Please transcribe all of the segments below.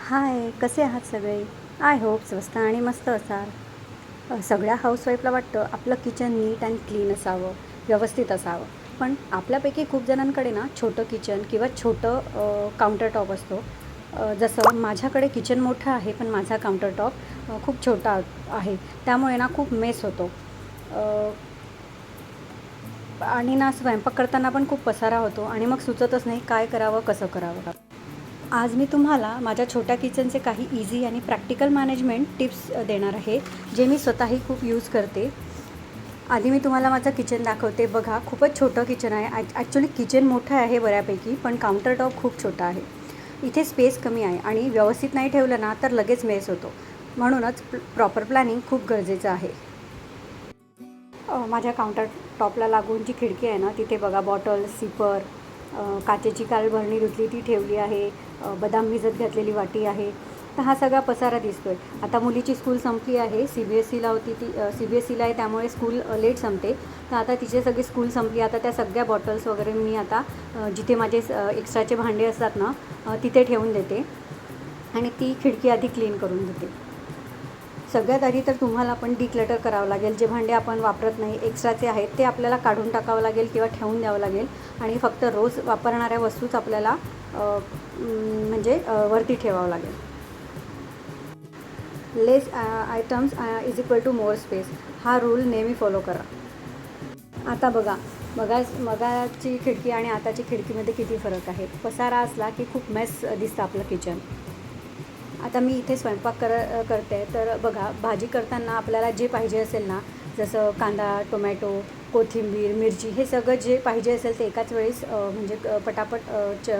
हाय, कसे आहात सगळे? आय होप स्वस्त आणि मस्त असाल. सगळ्या हाऊसवाईफला वाटतं आपलं किचन नीट अँड क्लीन असावं, व्यवस्थित असावं. पण आपल्यापैकी खूप जणांकडे ना छोटं किचन किंवा छोटं काउंटर टॉप असतो. जसं माझ्याकडे किचन मोठं आहे, पण माझा काउंटर टॉप खूप छोटा आहे. त्यामुळे ना खूप मेस होतो. अ, आणि ना स्वयंपाक करताना पण खूप पसारा होतो आणि मग सुचतच नाही काय करावं, कसं करावं. आज मी तुम्हाला माझ्या छोट्या किचनचे काही इझी आणि प्रॅक्टिकल मॅनेजमेंट टिप्स देणार आहे, जे मी स्वतःही खूप यूज करते. आधी मी तुम्हाला माझं किचन दाखवते. बघा, खूपच छोटं किचन आहे. ॲक्च्युली किचन मोठं आहे बऱ्यापैकी, पण काउंटर टॉप खूप छोटा आहे. इथे स्पेस कमी आहे आणि व्यवस्थित नाही ठेवलं ना तर लगेच मेस होतो. म्हणूनच प्रॉपर प्लॅनिंग खूप गरजेचं आहे. माझ्या काउंटर टॉपला लागून जी खिडकी आहे ना, तिथे बघा बॉटल, सिपर, काचेची काल भरणी धुतली ती ठेवली आहे, बदाम भिजत घातलेली वाटी आहे. तर हा सगळा पसारा दिसतो आहे. आता मुलीची स्कूल संपली आहे. CBSEला होती ती, CBSEला आहे त्यामुळे स्कूल लेट संपते. तर आता तिची सगळी स्कूल संपली. आता त्या सगळ्या बॉटल्स वगैरे मी आता जिथे माझे एक्स्ट्राचे भांडे असतात ना, तिथे ठेवून देते आणि ती खिडकी आधी क्लीन करून देते. सगळ्यात आधी तर तुम्हाला पण डिक्लटर करावं लागेल. जे भांडे आपण वापरत नाही, एक्स्ट्राचे आहेत, ते आपल्याला काढून टाकावं लागेल किंवा ठेवून द्यावं लागेल आणि फक्त रोज वापरणाऱ्या वस्तूच आपल्याला म्हणजे वरती ठेवावं लागेल. Less items is equal to more space, हा रूल नेहमी फॉलो करा. आता बघा, मगाची खिडकी आणि आताची खिडकीमध्ये किती फरक आहे. पसारा असला की खूप मेस दिसतं आपलं किचन. आता मी इथे स्वयंपाक करते. तर बघा, भाजी करताना आपल्याला जे पाहिजे असेल ना, जसं कांदा, टोमॅटो, कोथिंबीर, मिरची, हे सगळं जे पाहिजे असेल ते एकाच वेळेस म्हणजे पटापट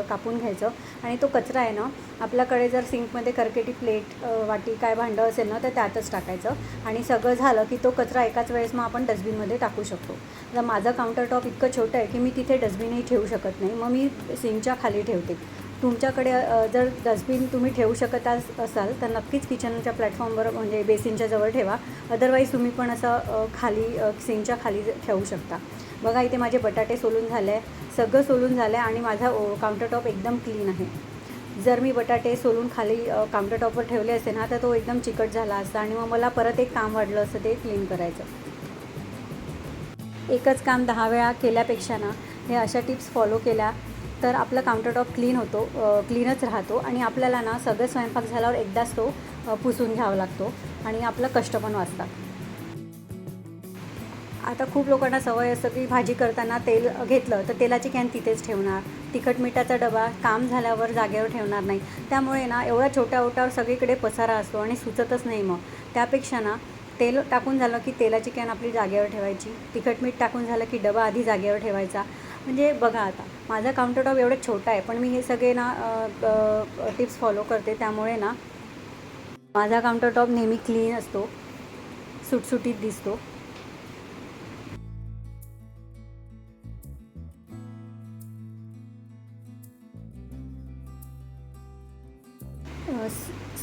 कापून घ्यायचं. आणि तो कचरा आहे ना, आपल्याकडे जर सिंकमध्ये खरकटी प्लेट, वाटी, काय भांडं असेल ना, तर त्यातच टाकायचं. आणि सगळं झालं की तो कचरा एकाच वेळेस मग आपण डस्टबिनमध्ये टाकू शकतो. तर माझं काउंटर टॉप इतकं छोटं आहे की मी तिथे डस्टबिनही ठेवू शकत नाही. मग मी सिंकच्या खाली ठेवते. तुमच्याकडे जर डस्टबिन तुम्ही ठेवू शकत असाल तर नक्कीच किचनच्या प्लॅटफॉर्मवर म्हणजे बेसिनच्या जवळ ठेवा. अदरवाईज तुम्ही पण असं खाली सिंकच्या खाली ठेवू शकता. बघा, इथे माझे बटाटे सोलून झाले आहे, सगळं सोलून झालं आहे आणि माझा काउंटर टॉप एकदम क्लीन आहे. जर मी बटाटे सोलून खाली काउंटर टॉपवर ठेवले असते ना, तर तो एकदम चिकट झाला असता आणि मग मला परत एक काम वाढलं असतं ते क्लीन करायचं. एकच काम 10 वेळा केल्यापेक्षा ना, हे अशा टिप्स फॉलो केल्या तर आपला काउंटर टॉप क्लीन होतो, क्लीनच राहतो आणि आपल्याला ना सगळं स्वयंपाक झाल्यावर एकदाच तो पुसून घ्यावा लागतो आणि आपलं कष्ट पण वाचतात. आता खूप लोकांना सवय असतं की भाजी करताना तेल घेतलं तर तेलाची कॅन तिथेच ठेवणार, तिखट मिठाचा डबा काम झाल्यावर जागेवर ठेवणार नाही. त्यामुळे ना एवढ्या छोट्या ओट्यावर सगळीकडे पसारा असतो आणि सुचतच नाही. मग त्यापेक्षा ना, तेल टाकून झालं की तेलाची कॅन आपली जागेवर ठेवायची, तिखट मीठ टाकून झालं की डबा आधी जागेवर ठेवायचा. म्हणजे बघा, आता माझा काउंटर टॉप एवढं छोटा आहे, पण मी हे सगळे ना टिप्स फॉलो करते. त्यामुळे ना माझा काउंटर टॉप नेहमी क्लीन असतो, सुटसुटीत दिसतो.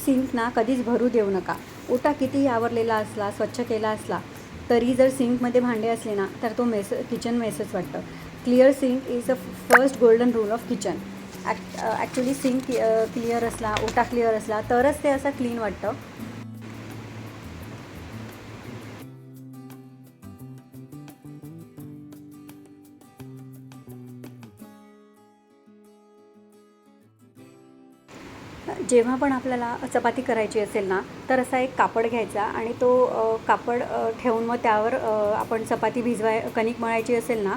सिंक ना कधीच भरू देऊ नका. ओटा कितीही आवरलेला असला, स्वच्छ केला असला, तरी जर सिंकमध्ये भांडे असले ना, तर तो किचन मेसच वाटतं. Clear sink is a first golden rule of kitchen. Actually sink clear असला, ओटा क्लिअर असला तरच ते असं क्लीन वाटतं. जेव्हा पण आपल्याला चपाती करायची असेल ना, तर असा एक कापड घ्यायचा आणि तो कापड ठेवून मग त्यावर आपण चपाती कणिक मळायची असेल ना,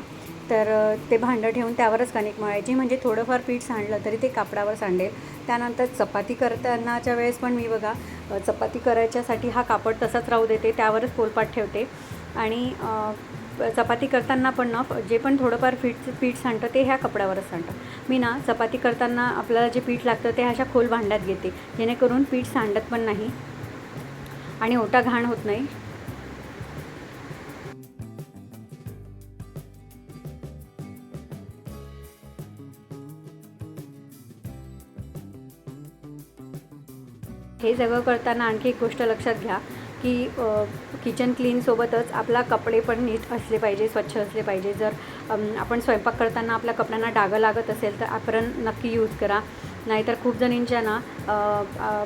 तर ते भांडं ठेवून त्यावरच कणिक मळायची. म्हणजे थोडंफार पीठ सांडलं तरी ते कापडावर सांडेल. त्यानंतर चपाती करतानाच्या वेळेस पण मी बघा, चपाती करायच्यासाठी हा कापड तसाच राहू देते, त्यावरच पोलपाट ठेवते. आणि चपाती करताना पण ना, जे पण थोडंफार पीठ सांडतं ते ह्या कपड्यावरच सांडतं. मी ना चपाती करताना आपल्याला जे पीठ लागतं ते अशा खोल भांड्यात घेते, जेणेकरून पीठ सांडत पण नाही आणि ओटा घाण होत नाही. हे सगळं करताना आणखी एक गोष्ट लक्षात घ्या की किचन क्लीनसोबतच आपला कपडे पण नीट असले पाहिजे, स्वच्छ असले पाहिजे. जर आपण स्वयंपाक करताना आपल्या कपड्यांना डाग लागत असेल तर आपण नक्की यूज करा. नाहीतर खूप जणींच्या ना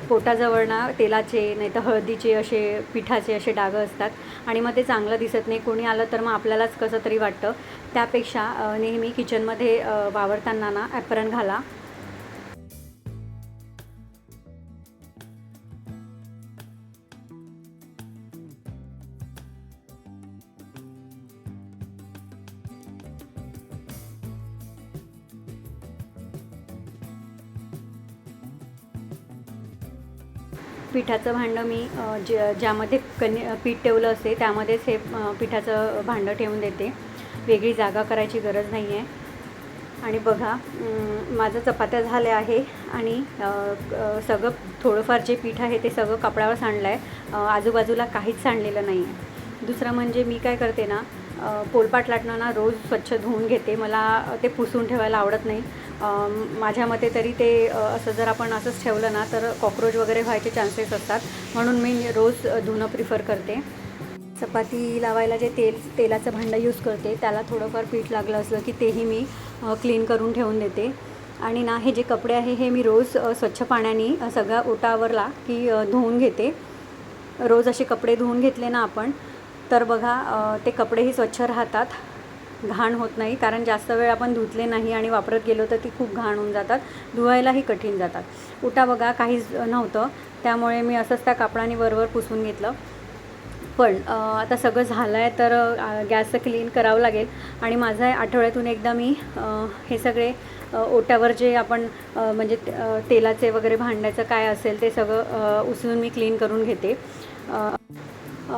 पोटाजवळ ना तेलाचे नाहीतर हळदीचे असे पिठाचे असे डाग असतात आणि मग ते चांगलं दिसत नाही. कोणी आलं तर मग आपल्यालाच कसं तरी वाटतं. त्यापेक्षा नेहमी किचनमध्ये वावरताना ना ॲप्रन घाला. पिठाचं भांडं मी ज्यामध्ये पीठ ठेवलं असते त्यामध्येच हे पिठाचं भांडं ठेवून देते. वेगळी जागा करायची गरज नाही आहे. आणि बघा माझं चपात्या झाल्या आहे आणि सगळं थोडंफार जे पीठ आहे ते सगळं कपड्यावर सांडलं आहे. आजूबाजूला काहीच सांडलेलं नाही आहे. दुसरं म्हणजे मी काय करते ना, पोलपाट लाटणं ना रोज स्वच्छ धुवून घेते. मला ते पुसून ठेवायला आवडत नाही. माझ्या मते तरी ते असं जर आपण असंच ठेवलं ना तर कॉक्रोच वगैरे व्हायचे चान्सेस असतात. म्हणून मी रोज धुणं प्रिफर करते. चपाती लावायला जे तेलाचं भांडं यूज करते त्याला थोडंफार पीठ लागलं असलं की तेही मी क्लीन करून ठेवून देते. आणि ना हे जे कपडे आहे हे मी रोज स्वच्छ पाण्याने सगळा ओटावरला की धुवून घेते. रोज असे कपडे धुवून घेतले ना आपण तर बघा ते कपडेही स्वच्छ राहतात, घाण होत नाही. कारण जास्त वेळ आपण धुतले नाही आणि वापरत गेलो तर ती खूप घाण होऊन जातात, धुवायलाही कठीण जातात. ओटा बघा काहीच नव्हतं, त्यामुळे मी असंच त्या कापडाने वरवर पुसून घेतलं. पण आता सगळं झालं आहे तर गॅसचं क्लीन करावं लागेल. आणि माझं आहे आठवड्यातून एकदा मी हे सगळे ओट्यावर जे आपण म्हणजे तेलाचे वगैरे भांड्याचं काय असेल ते सगळं उचलून मी क्लीन करून घेते.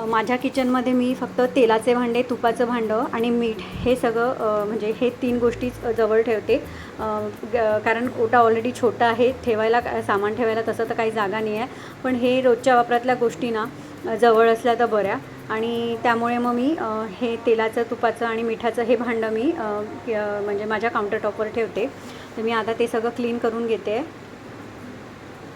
माझ्या किचनमध्ये मी फक्त तेलाचे भांडे, तुपाचं भांडं आणि मीठ हे सगळं म्हणजे हे 3 गोष्टीच जवळ ठेवते. कारण ओटा ऑलरेडी छोटा आहे, ठेवायला सामान ठेवायला तसं तर काही जागा नाही आहे. पण हे रोजच्या वापरातल्या गोष्टी ना जवळ असल्या तर बऱ्या. आणि त्यामुळे मग मी हे तेलाचं, तुपाचं आणि मिठाचं हे भांडं मी म्हणजे माझ्या काउंटरटॉपवर ठेवते. तर मी आता ते सगळं क्लीन करून घेते.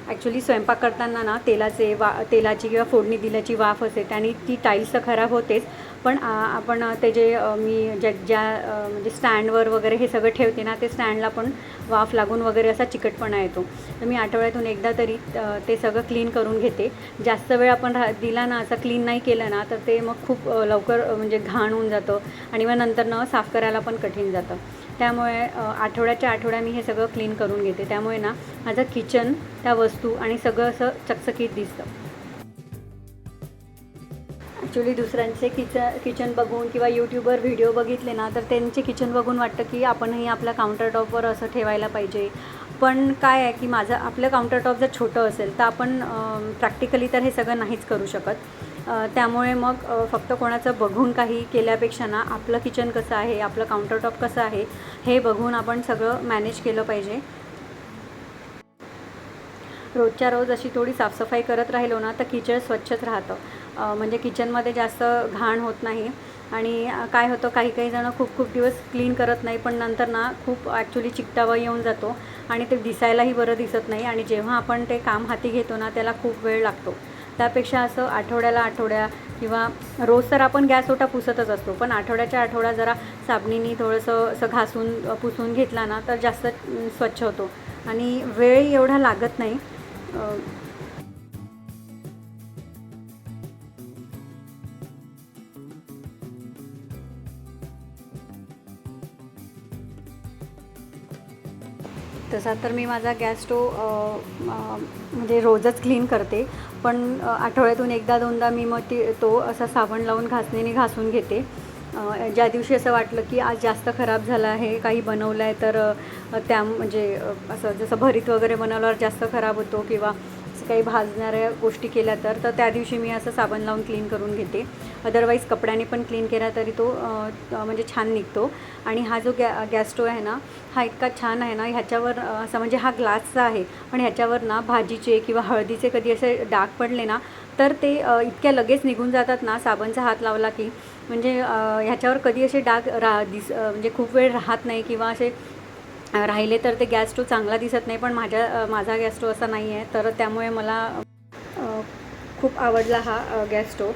ॲक्च्युली स्वयंपाक करताना ना तेलाची किंवा फोडणी दिल्याची वाफ असते आणि ती टाईल्स तर खराब होतेच. पण आपण ते जे मी ज्या म्हणजे स्टँडवर वगैरे हे सगळं ठेवते ना ते स्टँडला पण वाफ लागून वगैरे असा चिकटपणा येतो. तर मी आठवड्यातून एकदा तरी ते सगळं क्लीन करून घेते. जास्त वेळ आपण दिला ना, असं क्लीन नाही केलं ना तर ते मग खूप लवकर म्हणजे घाण होऊन जातं आणि मग नंतर न साफ करायला पण कठीण जातं. त्यामुळे आठवड्याच्या आठवड्या मी हे सगळं क्लीन करून घेते. त्यामुळे ना माझं किचन, त्या वस्तू आणि सगळं असं चकचकीत दिसतं. ॲक्च्युली दुसऱ्यांचे किचन बघून किंवा यूट्यूबवर व्हिडिओ बघितले ना तर त्यांचे किचन बघून वाटतं की आपणही आपल्या काउंटरटॉपवर असं ठेवायला पाहिजे. पण काय आहे की आपलं काउंटरटॉप जर छोटं असेल तर आपण प्रॅक्टिकली तर हे सगळं नाहीच करू शकत. त्यामुळे मग फक्त कोणाचं बघून काही केल्यापेक्षा ना आपलं किचन कसं आहे, आपलं काउंटरटॉप कसं आहे हे बघून आपण सगळं मॅनेज केलं पाहिजे. रोजच्या रोज अशी थोडी साफसफाई करत राहिलो ना तर किचन स्वच्छच राहतं. म्हणजे किचनमध्ये जास्त घाण होत नाही. आणि काय होतं काही काही जणं खूप खूप दिवस क्लीन करत नाही, पण नंतर ना खूप ॲक्च्युली चिकटावा येऊन जातो आणि ते दिसायलाही बरं दिसत नाही. आणि जेव्हा आपण ते काम हाती घेतो ना त्याला खूप वेळ लागतो. त्यापेक्षा असं आठवड्या किंवा रोज तर आपण गॅस ओटा पुसतच असतो, पण आठवड्याच्या आठवडा जरा साबणीने थोडंसं असं घासून पुसून घेतला ना तर जास्त स्वच्छ होतो आणि वेळही एवढा लागत नाही. तसा तर मी माझा गॅस म्हणजे रोजच क्लीन करते. पण आठवड्यातून एकदा दोनदा मी मग तो असा साबण लावून घासणीने घासून घेते. ज्या दिवशी असं वाटलं की आज जास्त खराब झालं आहे, काही बनवलं आहे तर त्या म्हणजे असं जसं भरीत वगैरे बनवल्यावर जास्त खराब होतो किंवा असं काही भाजणाऱ्या गोष्टी केल्या तर त्या दिवशी मी असं साबण लावून क्लीन करून घेते. अदरवाईज कपड्याने पण क्लीन केला तरी तो म्हणजे छान निघतो. आणि हा जो गॅस स्टोव आहे ना हा इतका छान आहे ना, ह्याच्यावर असं म्हणजे हा ग्लासचा आहे पण ह्याच्यावर ना भाजीचे किंवा हळदीचे कधी असे डाग पडले ना तर ते इतक्या लगेच निघून जातात ना साबणचा हात लावला की. म्हणजे ह्याच्यावर कधी असे डाग म्हणजे खूप वेळ राहत नाही किंवा असे राहिले तर ते गॅस स्टोव चांगला दिसत नाही. पण माझा गॅस स्टोव असा नाही आहे, तर त्यामुळे मला खूप आवडला हा गॅस स्टोव.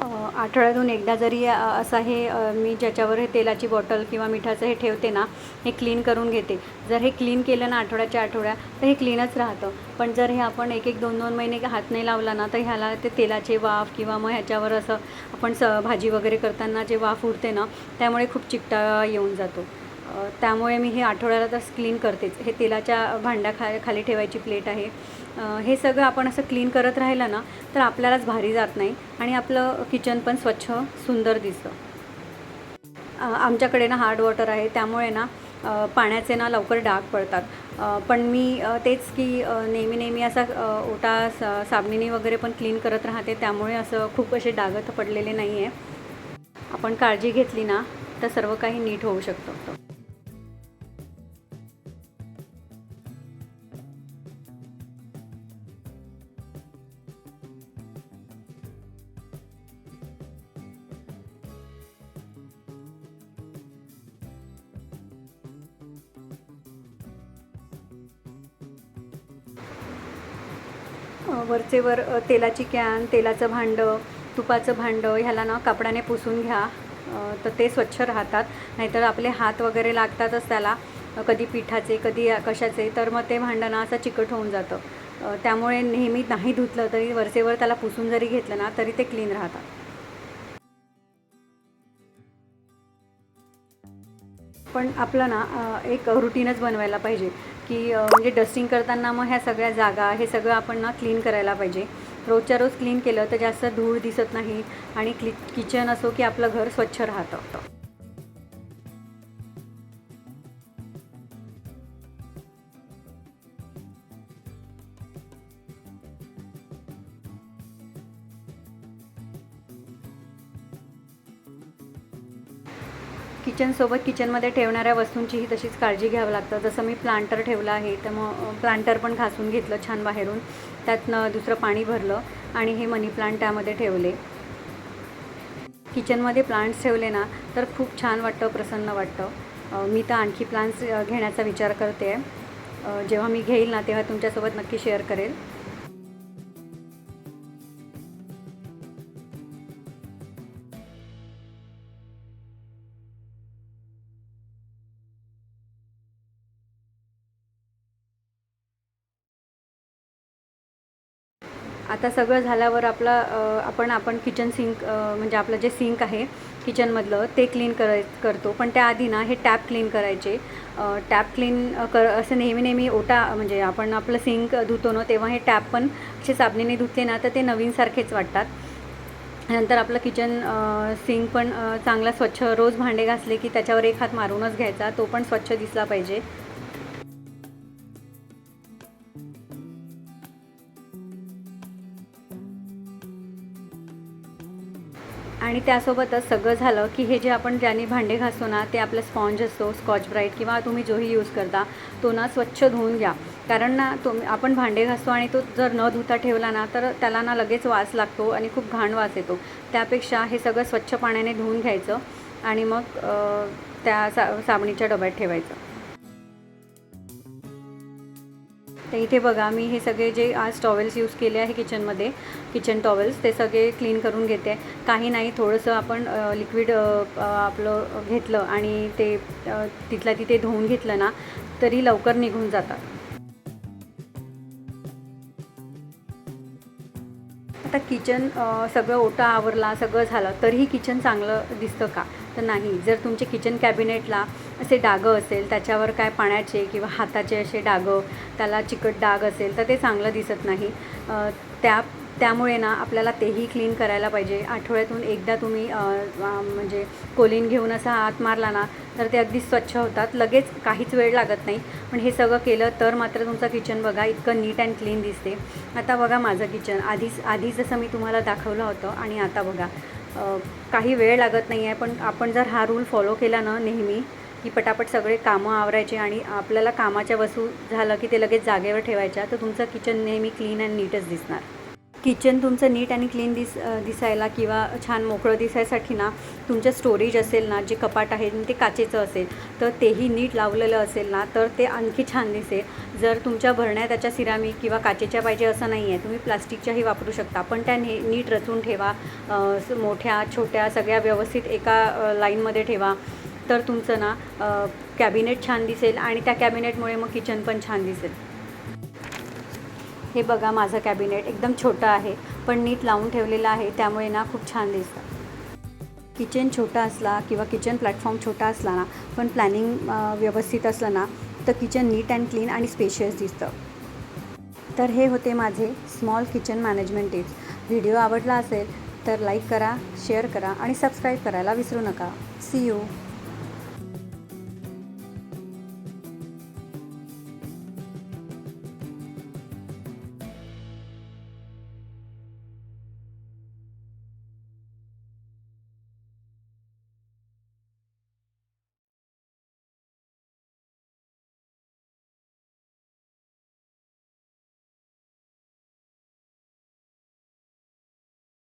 आठवड्यातून एकदा जरी असं हे मी ज्याच्यावर हे तेलाची बॉटल किंवा मिठाचं हे ठेवते ना, हे क्लीन करून घेते. जर हे क्लीन केलं ना आठवड्याच्या आठवड्या तर हे क्लीनच राहतं. पण जर हे आपण 1-1, 2-2 महिने हात नाही लावला ना, तर ह्याला ते तेलाचे वाफ किंवा मग ह्याच्यावर असं आपण भाजी वगैरे करताना जे वाफ उडते ना, त्यामुळे खूप चिकटाळा येऊन जातो. त्यामुळे मी हे आठवड्याला तर क्लीन करतेच. हे तेलाच्या खाली ठेवायची प्लेट आहे. हे सगळं आपण असं क्लीन करत राहिलं ना, तर आपल्यालाच भारी जात नाही आणि आपलं किचन पण स्वच्छ सुंदर दिसतं. आमच्याकडे ना हार्ड वॉटर आहे, त्यामुळे ना पाण्याचे ना लवकर डाग पडतात. पण मी तेच की नेहमी असा ओटा साबणीने वगैरे पण क्लीन करत राहते, त्यामुळे असं खूप असे डाग पडलेले नाही आहे. आपण काळजी घेतली ना, तर सर्व काही नीट होऊ शकतं. वरचेवर तेलाची कॅन, तेलाचं भांडं, तुपाचं भांडं ह्याला ना कापडाने पुसून घ्या, तर ते स्वच्छ राहतात. नाहीतर आपले हात वगैरे लागतातच त्याला, कधी पिठाचे कधी कशाचे, तर मग ते भांडं ना असं चिकट होऊन जातं. त्यामुळे नेहमी नाही धुतलं तरी वरचेवर त्याला पुसून जरी घेतलं ना, तरी ते क्लीन राहतात. पण आपलं ना एक रुटीनच बनवायला पाहिजे की म्हणजे डस्टिंग करताना मग ह्या सगळ्या जागा हे सगळं आपण ना क्लीन करायला पाहिजे. रोजच्या रोज क्लीन केलं तर जास्त धूळ दिसत नाही आणि किचन असो की आपलं घर स्वच्छ राहतं. किचनसोबत किचनमध्ये ठेवणाऱ्या वस्तूंचीही तशीच काळजी घ्यावं लागतं. जसं मी प्लांटर ठेवलं आहे, तर मग प्लांटर पण घासून घेतलं छान बाहेरून, त्यातनं दुसरं पाणी भरलं आणि हे मनी प्लांट त्यामध्ये ठेवले. किचनमध्ये प्लांट्स ठेवले ना तर खूप छान वाटतं, प्रसन्न वाटतं. मी तर आणखी प्लांट्स घेण्याचा विचार करते आहे. जेव्हा मी घेईल ना तेव्हा तुमच्यासोबत नक्की शेअर करेल. आता सगळं झाल्यावर आपण किचन सिंक म्हणजे आपलं जे सिंक आहे किचनमधलं ते क्लीन करतो. पण त्याआधी ना हे टॅप क्लीन करायचे. टॅप क्लीन असं नेहमी ओटा म्हणजे आपण आपलं सिंक धुतो ना, तेव्हा हे टॅप पण असे साबणाने धुतले ना तर ते नवीनसारखेच वाटतात. नंतर आपलं किचन सिंक पण चांगला स्वच्छ, रोज भांडे घासले की त्याच्यावर एक हात मारूनच घ्यायचा, तो पण स्वच्छ दिसला पाहिजे. आणि त्यासोबतच सगळं झालं की हे जे आपण ज्याने भांडे घासतो ना, ते आपलं स्पॉन्ज असतो स्कॉच ब्राईट किंवा तुम्ही जोही यूज करता तो ना स्वच्छ धुवून घ्या. कारण ना आपण भांडे घासतो आणि तो जर न धुता ठेवला ना तर त्याला ना लगेच वास लागतो आणि खूप घाण वास येतो. त्यापेक्षा हे सगळं स्वच्छ पाण्याने धुवून घ्यायचं आणि मग त्या साबणीच्या डब्यात ठेवायचं. तर इथे बघा मी हे सगळे जे आज टॉवेल्स यूज केले आहे किचनमध्ये, किचन टॉवेल्स ते सगळे क्लीन करून घेते. काही नाही, थोडंसं आपण लिक्विड आपलं घेतलं आणि ते तिथल्या तिथे धुवून घेतलं ना तरी लवकर निघून जातात. आता किचन सगळं ओटा आवरला, सगळं झालं तरीही किचन चांगलं दिसतं का? तर नाही. जर तुमचे किचन कॅबिनेटला असे डागं असेल, त्याच्यावर काय पाण्याचे किंवा हाताचे असे डागं, त्याला चिकट डाग असेल तर ते चांगलं दिसत नाही. त्या त्यामुळे ना आपल्याला तेही क्लीन करायला पाहिजे. आठवड्यातून एकदा तुम्ही म्हणजे कोलीन घेऊन असा हात मारला ना तर ते अगदी स्वच्छ होतात. लगेच काहीच वेळ लागत नाही. पण हे सगळं केलं तर मात्र तुमचं किचन बघा इतकं नीट अँड क्लीन दिसते. आता बघा माझं किचन आधी जसं मी तुम्हाला दाखवलं होतं आणि आता बघा. काही वेळ लागत नाही आहे, पण आपण जर हा रूल फॉलो केला ना नेहमी की पटापट सगळे कामं आवरायचे आणि आपल्याला कामाच्या वस्तू झालं की ते लगेच जागेवर ठेवायच्या, तर तुमचं किचन नेहमी क्लीन अँड नीटच दिसणार. किचन तुमचं नीट आणि क्लीन दिसायला किंवा छान मोकळं दिसायसाठी ना, तुमचं स्टोरेज असेल ना, जे कपाट आहे ते काचेचं असेल तर तेही नीट लावलेलं असेल ना, तर ते आणखी छान दिसेल. जर तुमच्या भरण्या त्याच्या सिरामिक किंवा काचेच्या पाहिजे असं नाही आहे, तुम्ही प्लास्टिकच्याही वापरू शकता, पण त्या नीट रचून ठेवा. मोठ्या छोट्या सगळ्या व्यवस्थित एका लाईनमध्ये ठेवा, तर तुमचं ना कॅबिनेट छान दिसेल आणि त्या कॅबिनेटमुळे मग किचन पण छान दिसेल. हे बघा, माझं कॅबिनेट एकदम छोटं आहे, पण नीट लावून ठेवलेलं आहे, त्यामुळे ना खूप छान दिसतं. किचन छोटा असला किंवा किचन प्लॅटफॉर्म छोटा असला ना, पण प्लॅनिंग व्यवस्थित असलं ना, तर किचन नीट अँड क्लीन आणि स्पेशियस दिसतं. तर हे होते माझे small kitchen management tips. Video आवडला असेल तर लाईक करा, शेअर करा आणि सबस्क्राईब करायला विसरू नका. See you.